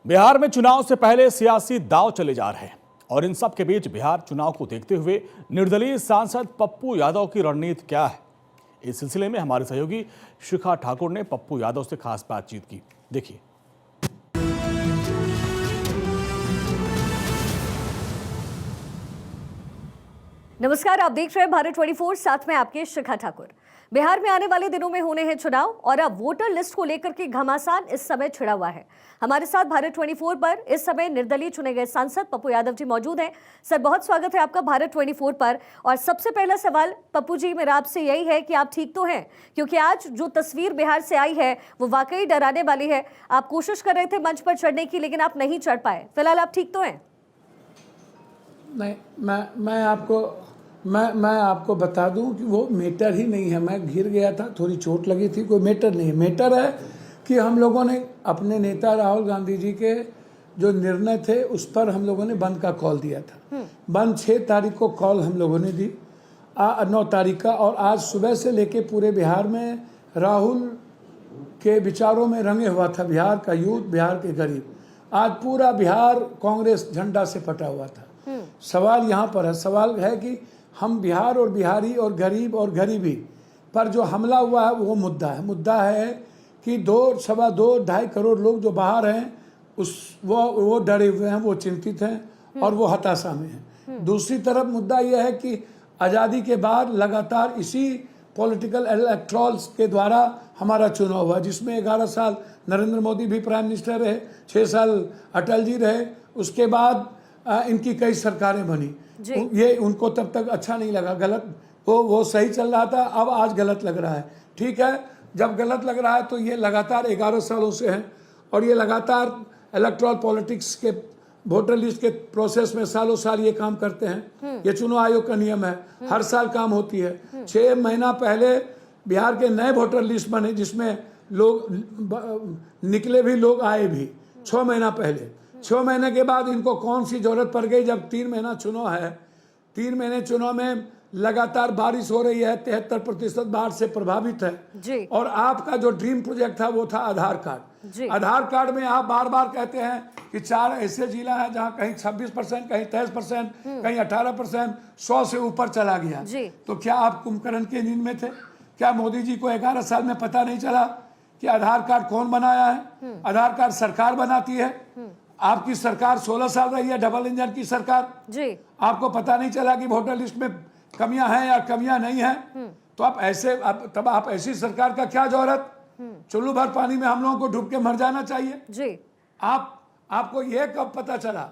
बिहार में चुनाव से पहले सियासी दांव चले जा रहे हैं और इन सब के बीच बिहार चुनाव को देखते हुए निर्दलीय सांसद पप्पू यादव की रणनीति क्या है। इस सिलसिले में हमारे सहयोगी शिखा ठाकुर ने पप्पू यादव से खास बातचीत की। देखिए। नमस्कार, आप देख रहे हैं भारत 24, साथ में आपके शिखा ठाकुर। बिहार में आने वाले दिनों में होने हैं चुनाव और अब वोटर लिस्ट को लेकर के घमासान इस समय छिड़ा हुआ है। हमारे साथ भारत 24 पर इस समय निर्दलीय चुने गए सांसद पप्पू यादव जी मौजूद हैं। सर, बहुत स्वागत है आपका भारत 24 पर। और सबसे पहला सवाल पप्पू जी मेरा आपसे यही है कि आप ठीक तो हैं, क्योंकि आज जो तस्वीर बिहार से आई है वो वाकई डराने वाली है। आप कोशिश कर रहे थे मंच पर चढ़ने की, लेकिन आप नहीं चढ़ पाए। फिलहाल आप ठीक तो हैं? नहीं, मैं आपको बता दूं कि वो मैटर ही नहीं है। मैं गिर गया था, थोड़ी चोट लगी थी, कोई मैटर नहीं है। मैटर है कि हम लोगों ने अपने नेता राहुल गांधी जी के जो निर्णय थे उस पर हम लोगों ने बंद का कॉल दिया था। बंद 6 तारीख को कॉल हम लोगों ने दी, 9 तारीख का, और आज सुबह से लेके पूरे बिहार में राहुल के विचारों में रंगे हुआ था बिहार का यूथ, बिहार के गरीब। आज पूरा बिहार कांग्रेस झंडा से पटा हुआ था। सवाल यहाँ पर है, सवाल है कि हम बिहार और बिहारी और गरीब और गरीबी पर जो हमला हुआ है वो मुद्दा है कि 2.25 करोड़ लोग जो बाहर हैं वो डरे हुए हैं, वो चिंतित हैं और वो हताशा में हैं। दूसरी तरफ मुद्दा यह है कि आज़ादी के बाद लगातार इसी पॉलिटिकल इलेक्ट्रॉल्स के द्वारा हमारा चुनाव हुआ, जिसमें 11 साल नरेंद्र मोदी भी प्राइम मिनिस्टर रहे, 6 साल अटल जी रहे, उसके बाद इनकी कई सरकारें बनी। ये उनको तब तक अच्छा नहीं लगा, गलत, वो सही चल रहा था, अब आज गलत लग रहा है। ठीक है, जब गलत लग रहा है तो ये लगातार 11 सालों से है और ये लगातार इलेक्टोरल पॉलिटिक्स के वोटर लिस्ट के प्रोसेस में सालों साल ये काम करते हैं। ये चुनाव आयोग का नियम है, हर साल काम होती है। 6 महीना पहले बिहार के नए वोटर लिस्ट बने, जिसमें लोग निकले भी, लोग आए भी 6 महीना पहले। 6 महीने के बाद इनको कौन सी जरूरत पड़ गई जब 3 महीना चुनाव है। 3 महीने चुनाव में लगातार बारिश हो रही है, 73% बाढ़ से प्रभावित है जी। और आपका जो ड्रीम प्रोजेक्ट था वो था आधार कार्ड। आधार कार्ड में आप बार बार कहते हैं कि 4 ऐसे जिला है जहां कहीं 26%, कहीं 23%, कहीं 18%, 100 से ऊपर चला गया। तो क्या आप कुंभकर्ण के नींद में थे? क्या मोदी जी को 11 साल में पता नहीं चला कि आधार कार्ड कौन बनाया है? आधार कार्ड सरकार बनाती है। आपकी सरकार 16 साल रही है, डबल इंजन की सरकार जी। आपको पता नहीं चला कि वोटर लिस्ट में कमियां हैं या कमियां नहीं हैं? तो आप ऐसी सरकार का क्या जरूरत? चुल्लू भर पानी में हम लोगों को डूब के मर जाना चाहिए जी। आपको यह कब पता चला?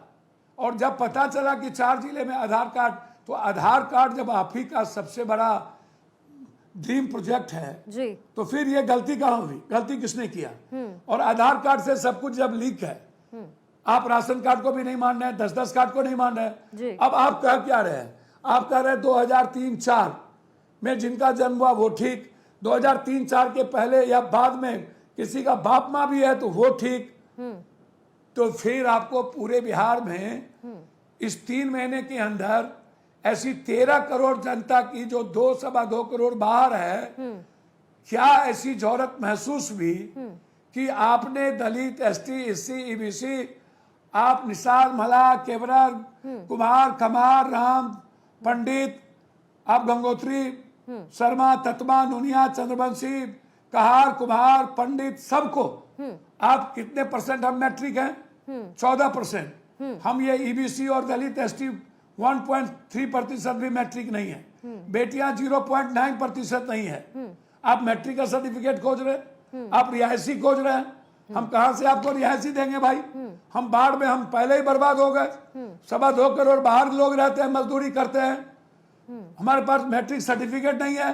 और जब पता चला कि 4 जिले में आधार कार्ड, तो आधार कार्ड जब आप ही का सबसे बड़ा ड्रीम प्रोजेक्ट है जी, तो फिर ये गलती कहाँ हुई? गलती किसने किया? और आधार कार्ड से सब कुछ जब लीक है, आप राशन कार्ड को भी नहीं मान रहे हैं, 10-10 कार्ड को नहीं मान रहे हैं। अब आप कह क्या रहे हैं? आप कह रहे हैं 2003-4 में जिनका जन्म हुआ वो ठीक, 2003-4 के पहले या बाद में किसी का बाप माँ भी है तो वो ठीक। तो फिर आपको पूरे बिहार में इस 3 महीने के अंदर ऐसी 13 करोड़ जनता की जो 2.25 करोड़ बाहर है, क्या ऐसी जरूरत महसूस हुई कि आपने दलित, ST, SC, EBC, आप निषाद, मला, केवरर, कुमार, कमार, राम, पंडित, आप गंगोत्री, शर्मा, तत्मा, नुनिया, चंद्रवंशी, कहार, कुमार, पंडित, सबको आप कितने परसेंट हम मैट्रिक हैं? 14%। हम ये EBC और दलित, ST 1.3% भी मैट्रिक नहीं है। बेटियां 0.9% नहीं है। आप मैट्रिक का सर्टिफिकेट खोज रहे, आप रिहायशी खोज रहे हैं। हम कहां से आपको रिहायशी देंगे भाई? हम बाढ़ में हम पहले ही बर्बाद हो गए। 2.25 करोड़ बाहर लोग रहते हैं, मजदूरी करते हैं। हमारे पास मैट्रिक सर्टिफिकेट नहीं है।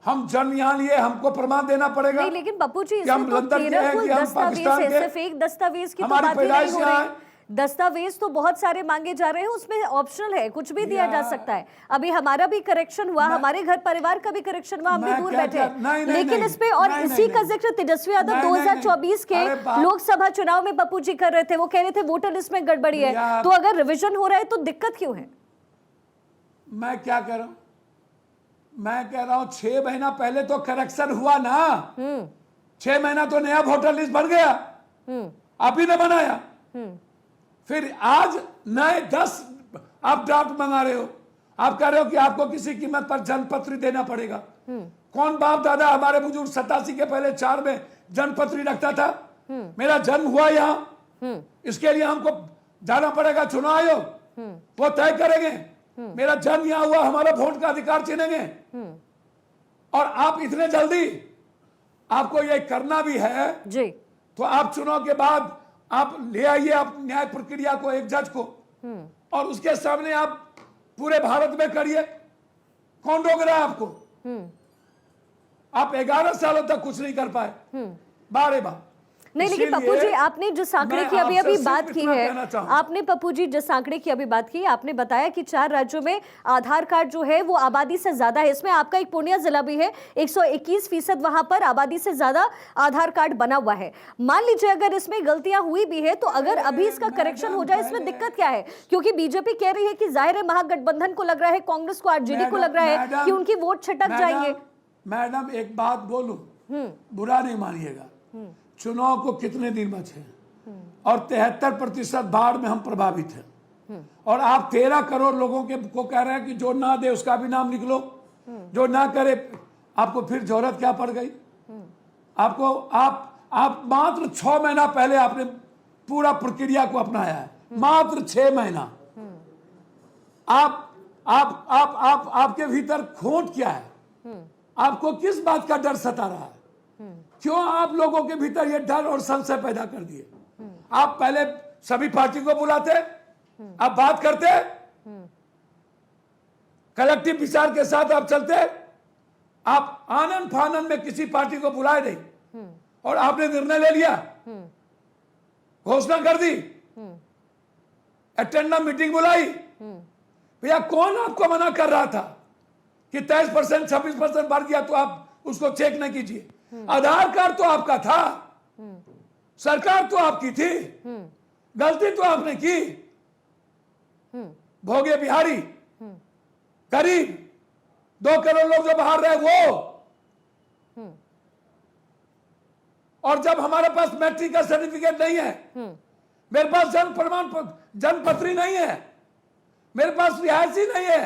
हम जन्म यहाँ लिए, हमको प्रमाण देना पड़ेगा। नहीं, लेकिन पप्पू जी, कि हम लंदन के हैं, कि हम पाकिस्तान के, सिर्फ एक दस्तावेज की तो हमारी बात ही नहीं पैदाइश हो यहाँ रही। है। दस्तावेज तो बहुत सारे मांगे जा रहे हैं, उसमें ऑप्शनल है, कुछ भी दिया जा सकता है। अभी हमारा भी करेक्शन हुआ, हमारे घर परिवार का भी करेक्शन हुआ, हम भी दूर बैठे हैं। लेकिन इस पे और इसी का जिक्र तेजस्वी यादव 2024 के लोकसभा चुनाव में पप्पू जी कर रहे थे। वो कह रहे थे वोटर लिस्ट में गड़बड़ी है, तो अगर रिविजन हो रहा है तो दिक्कत क्यों है? मैं क्या कह रहा हूं? मैं कह रहा हूं 6 महीना पहले तो करेक्शन हुआ ना। 6 महीना तो नया वोटर लिस्ट बन गया, आप ही ने बनाया। फिर आज नए 10 आप ड्राफ्ट मंगा रहे हो। आप कह रहे हो कि आपको किसी कीमत पर जनपत्री देना पड़ेगा। कौन बाप दादा हमारे बुजुर्ग 87 के पहले 4 में जनपत्री रखता था? मेरा जन्म हुआ यहाँ, इसके लिए हमको जाना पड़ेगा चुनाव आयोग, वो तय करेंगे। मेरा जन्म यहाँ हुआ, हमारा वोट का अधिकार छीनेंगे। और आप इतने जल्दी आपको ये करना भी है जी, तो आप चुनाव के बाद आप ले आइए आप न्याय प्रक्रिया को, एक जज को, और उसके सामने आप पूरे भारत में करिए। कौन रोक रहा है आपको? आप 11 सालों तक कुछ नहीं कर पाए, बारे बार। नहीं, लेकिन पप्पू जी आपने जिस आंकड़े की अभी बात की है, आपने पप्पू जी जिस आंकड़े की अभी बात की, आपने बताया कि 4 राज्यों में आधार कार्ड जो है वो आबादी से ज्यादा है। इसमें आपका एक पूर्णिया जिला भी है, 121% वहां पर आबादी से ज्यादा आधार कार्ड बना हुआ है। मान लीजिए अगर इसमें गलतियां हुई भी है तो अगर अभी इसका करेक्शन हो जाए, इसमें दिक्कत क्या है? क्योंकि बीजेपी कह रही है कि जाहिर है महागठबंधन को लग रहा है, कांग्रेस को, आरजेडी को लग रहा है कि उनकी वोट छटक जाएंगे। मैडम एक बात बोलूं, बुरा नहीं मानिएगा, चुनाव को कितने दिन बचे और 73% बाढ़ में हम प्रभावित हैं। और आप 13 करोड़ लोगों को कह रहे हैं कि जो ना दे उसका भी नाम निकलो, जो ना करे आपको फिर जरूरत क्या पड़ गई? आपको आप मात्र 6 महीना पहले आपने पूरा प्रक्रिया को अपनाया है, मात्र 6 महीना। आपके भीतर खोट क्या है? आपको किस बात का डर सता रहा है? क्यों आप लोगों के भीतर ये डर और संशय पैदा कर दिए? आप पहले सभी पार्टी को बुलाते, आप बात करते, कलेक्टिव विचार के साथ आप चलते। आप आनंद फानंद में किसी पार्टी को बुलाए नहीं और आपने निर्णय ले लिया, घोषणा कर दी, अटेंडम मीटिंग बुलाई। भैया कौन आपको मना कर रहा था कि 23%, 26% बढ़ गया तो आप उसको चेक न कीजिए? आधार कार्ड तो आपका था, सरकार तो आपकी थी, गलती तो आपने की। भोगे बिहारी, गरीब 2 करोड़ लोग जो बाहर रहे वो, और जब हमारे पास मैट्रिक का सर्टिफिकेट नहीं है, मेरे पास जन्म प्रमाण जन्मपत्री नहीं है, मेरे पास रिहायशी नहीं है,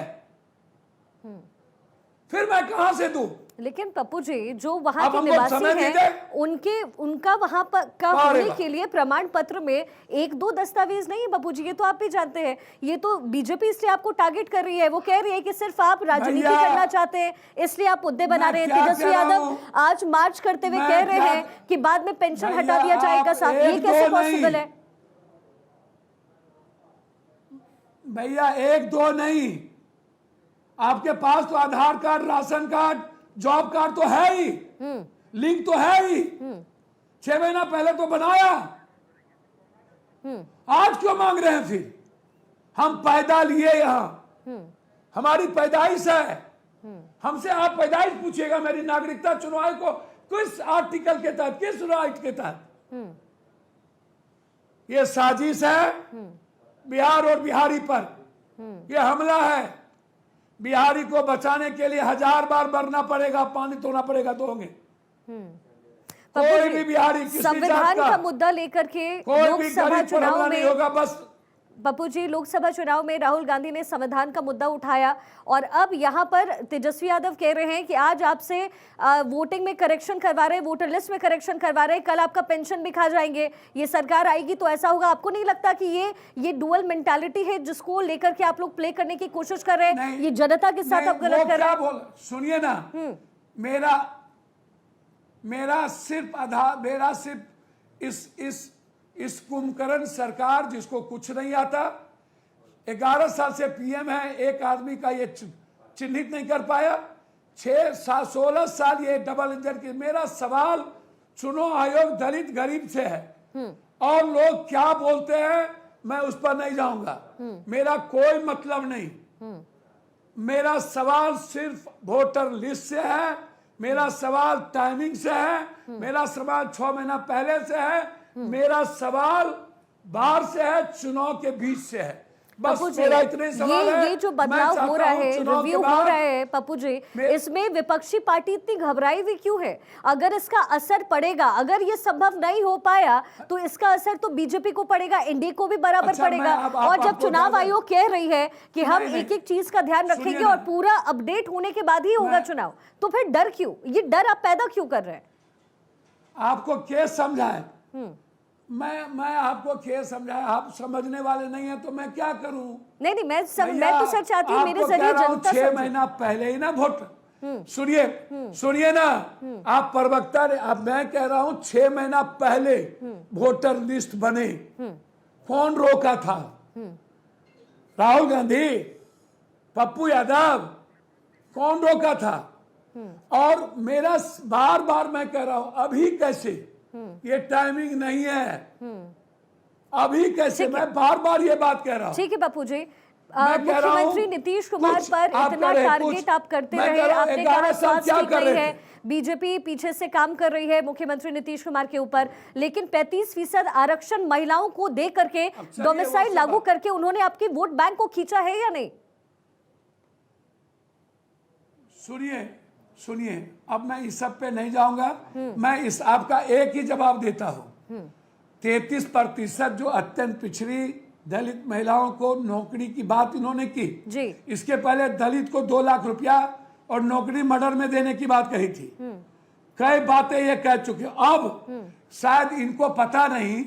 फिर मैं कहां से दूं? लेकिन पप्पू जी जो वहां के निवासी हैं उनका वहां पर का होने के लिए प्रमाण पत्र में 1-2 दस्तावेज नहीं है पप्पू जी, ये तो आप भी जानते हैं। ये तो बीजेपी इसलिए आपको टारगेट कर रही है, वो कह रही है कि सिर्फ आप राजनीति करना चाहते हैं इसलिए आप मुद्दे बना रहे हैं। तेजस्वी यादव आज मार्च करते हुए कह रहे हैं कि बाद में पेंशन हटा दिया जाएगा साहब, ये कैसे पॉसिबल है? भैया 1-2 नहीं, आपके पास तो Aadhaar card, ration card, job card तो है ही, लिंक तो है ही, 6 महीना पहले तो बनाया। आज क्यों मांग रहे हैं फिर? हम पैदा लिए यहां, हमारी पैदाइश है, हमसे आप पैदाइश पूछिएगा मेरी नागरिकता चुनाव को किस आर्टिकल के तहत, किस राइट के तहत? ये साजिश है बिहार और बिहारी पर, ये हमला है। बिहारी को बचाने के लिए 1000 बार मरना पड़ेगा, पानी तोड़ना पड़ेगा, तो होंगे। कोई भी बिहारी किसी संविधान का मुद्दा लेकर के लोकसभा चुनाव में होगा बस। पप्पू जी लोकसभा चुनाव में राहुल गांधी ने संविधान का मुद्दा उठाया और अब यहाँ पर तेजस्वी यादव कह रहे हैं कि आज आपसे वोटिंग में करेक्शन करवा रहे हैं, वोटर लिस्ट में करेक्शन करवा रहे हैं, कल आपका पेंशन भी खा जाएंगे, ये सरकार आएगी तो ऐसा होगा। आपको नहीं लगता कि ये डुअल मेंटालिटी है जिसको लेकर के आप लोग प्ले करने की कोशिश कर रहे हैं? ये जनता के साथ आप गलत कर रहे हैं। सुनिए ना, मेरा सिर्फ इस कुंभकर्ण सरकार जिसको कुछ नहीं आता, 11 साल से पीएम है, एक आदमी का ये चिन्हित नहीं कर पाया, 16 साल ये डबल इंजन की। मेरा सवाल चुनाव आयोग दलित गरीब से है और लोग क्या बोलते हैं मैं उस पर नहीं जाऊंगा, मेरा कोई मतलब नहीं। मेरा सवाल सिर्फ वोटर लिस्ट से है, मेरा सवाल टाइमिंग से है, मेरा सवाल 6 महीना पहले से है, मेरा सवाल बाहर से है, चुनाव के बीच से है। बस पप्पू जी, मेरा इतने ही सवाल है। ये जो मैं बदलाव चाहता हो रहा हूं है, चुनाव के रिव्यू हो बाद रहा है पप्पू जी, इसमें विपक्षी पार्टी इतनी घबराई हुई क्यों है? अगर इसका असर पड़ेगा, अगर ये संभव नहीं हो पाया तो इसका असर तो बीजेपी को पड़ेगा, एनडीए को भी बराबर अच्छा, पड़ेगा। आप और जब आपको चुनाव ज्यादा- आयोग कह रही है कि हम नहीं, एक एक चीज का ध्यान सुनिए रखेंगे ना। और पूरा अपडेट होने के बाद ही होगा चुनाव, तो फिर डर क्यों? ये डर आप पैदा क्यों कर रहे हैं? आपको केस समझाए, मैं आपको केस समझाए, आप समझने वाले नहीं है तो मैं क्या करूं? नहीं नहीं, मैं भैया, तो सर चाहती हूँ मेरे आपको जरिए कह रहा हूं, जनता 6 समझे। महीना पहले ही ना वोट सुनिए सुनिए ना, आप प्रवक्ता अब मैं कह रहा हूं 6 महीना पहले वोटर लिस्ट बने, कौन रोका था? राहुल गांधी, पप्पू यादव, कौन रोका था? और मेरा बार बार मैं कह रहा हूं, अभी कैसे? ये टाइमिंग नहीं है, अभी कैसे? मैं बार बार ये बात कह रहा हूं। ठीक है पप्पू जी, मैं कह रहा हूं, मुख्यमंत्री नीतीश कुमार कुछ पर आप इतना करें, टारगेट कुछ- आप करते मैं रहे, कह रहा हूं, आपने 11 कहा साल स्वास्थ्य क्या ठीक कर नहीं रहे है, थे? बीजेपी पीछे से काम कर रही है मुख्यमंत्री नीतीश कुमार के ऊपर, लेकिन 35% आरक्षण महिलाओं को दे करके, चलिए, डोमिसाइल वो लागू सब- करके उन्होंने आपकी वोट बैंक को खींचा है या नहीं? सुनिए सुनिए, अब मैं इस सब पे नहीं जाऊंगा, मैं इस आपका एक ही जवाब देता हूं। 33% जो अत्यंत पिछड़ी दलित महिलाओं को नौकरी की बात इन्होंने की जी। इसके पहले दलित को 2 लाख रुपया और नौकरी मर्डर में देने की बात कही थी। कई बातें ये कह चुके, अब शायद इनको पता नहीं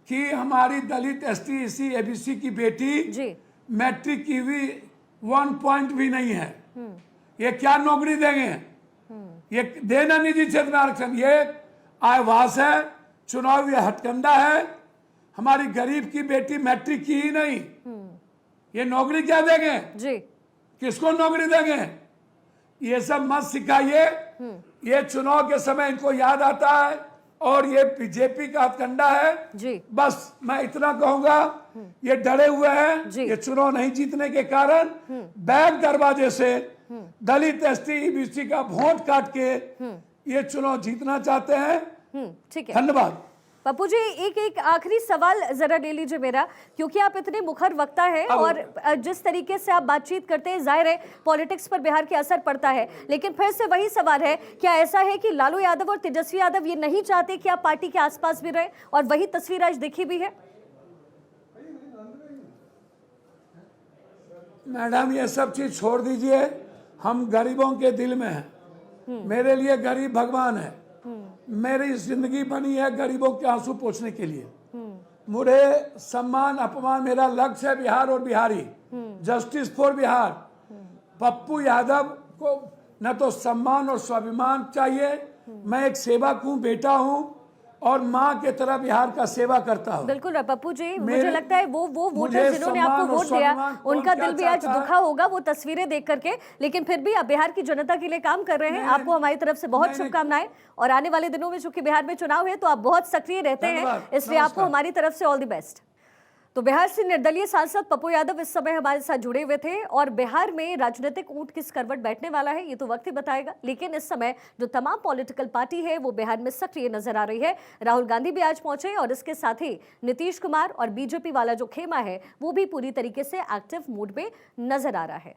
कि हमारी दलित ST SC ABC की बेटी जी। मैट्रिक की भी 1 पॉइंट भी नहीं है, ये क्या नौकरी देंगे? ये देना निजी क्षेत्र में आरक्षण, ये आवास है, चुनावी हथकंडा है। हमारी गरीब की बेटी मैट्रिक की ही नहीं, ये नौकरी क्या देंगे? जी। किसको नौकरी देंगे? ये सब मत सिखाइए। ये चुनाव के समय इनको याद आता है और ये बीजेपी का हथकंडा है। जी। बस मैं इतना कहूंगा, ये डरे हुए हैं, जी। ये चुनाव नहीं जीतने के कारण बैक दरवाजे से दलित ST ABC का वोट काट के ये चुनाव जीतना चाहते हैं। ठीक है धन्यवाद। पप्पू जी, एक आखिरी सवाल जरा ले लीजिए मेरा, क्योंकि आप इतने मुखर वक्ता है और जिस तरीके से आप बातचीत करते हैं, जाहिर है पॉलिटिक्स पर बिहार के असर पड़ता है, लेकिन फिर से वही सवाल है, क्या ऐसा है कि लालू यादव और तेजस्वी यादव ये नहीं चाहते कि आप पार्टी के आसपास भी रहे, और वही तस्वीर आज दिखी भी है? मैडम, ये सब चीज छोड़ दीजिए, हम गरीबों के दिल में हैं। मेरे लिए गरीब भगवान है। मेरी जिंदगी बनी है गरीबों के आंसू पोंछने के लिए। मुझे सम्मान अपमान, मेरा लक्ष्य है बिहार और बिहारी, जस्टिस फॉर बिहार। पप्पू यादव को न तो सम्मान और स्वाभिमान चाहिए, मैं एक सेवक हूँ, बेटा हूँ और माँ के तरह बिहार का सेवा करता हूँ। बिल्कुल पप्पू जी, मुझे लगता है वो वोटर जिन्होंने आपको सम्मान और वोट दिया, स्वाभिमान कौन उनका क्या दिल भी आज चाहता है? दुखा होगा वो तस्वीरें देख करके, लेकिन फिर भी आप बिहार की जनता के लिए काम कर रहे हैं। आपको हमारी तरफ से बहुत शुभकामनाएं, और आने वाले दिनों में चूंकि बिहार में चुनाव है तो आप बहुत सक्रिय रहते हैं, इसलिए आपको हमारी तरफ से ऑल द बेस्ट। तो बिहार से निर्दलीय सांसद पप्पू यादव इस समय हमारे साथ जुड़े हुए थे, और बिहार में राजनीतिक ऊंट किस करवट बैठने वाला है ये तो वक्त ही बताएगा, लेकिन इस समय जो तमाम पॉलिटिकल पार्टी है वो बिहार में सक्रिय नजर आ रही है। राहुल गांधी भी आज पहुंचे और इसके साथ ही नीतीश कुमार और बीजेपी वाला जो खेमा है वो भी पूरी तरीके से एक्टिव मूड में नजर आ रहा है।